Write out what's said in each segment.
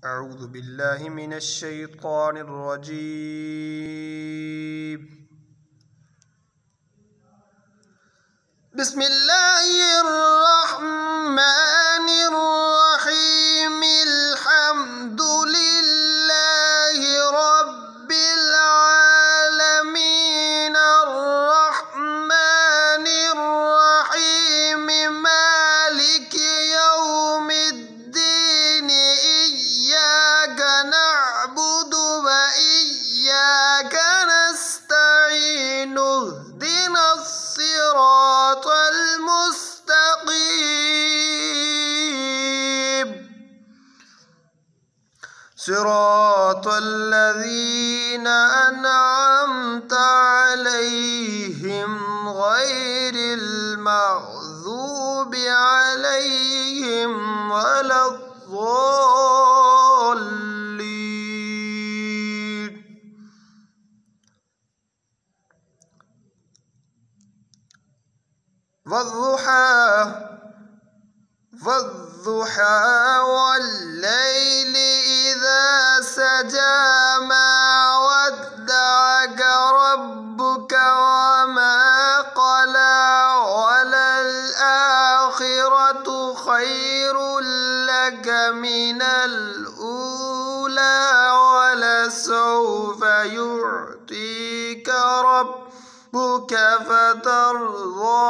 أعوذ بالله من الشيطان الرجيم. بسم الله الرحمن الرحيم. الحمد لله رب العالمين الرحمن الرحيم مالك يوم الدين إياك نعبد وإياك نستعين اهدنا الصراط المستقيم صراط الذين أنعمت عليهم غير المغضوب عليهم ولا الضالين. والضحى والليل إذا سجى ما ودعك ربك وما قلى وللآخرة خير لك من الأولى ولسوف يعطيك ربك فترضى.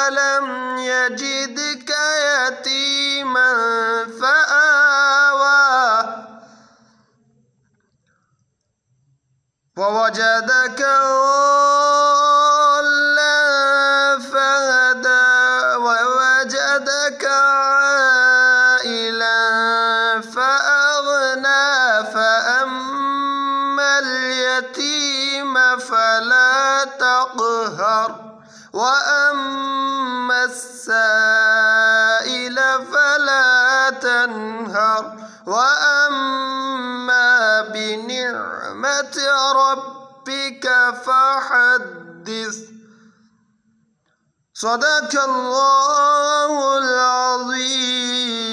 ألم يجدك يتيما فآوى ووجدك ضالا فهدى ووجدك عائلا فأغنى فأما اليتيم فلا تقهر وأما السائل فلا تنهر وأما بنعمة ربك فحدث. صدق الله العظيم.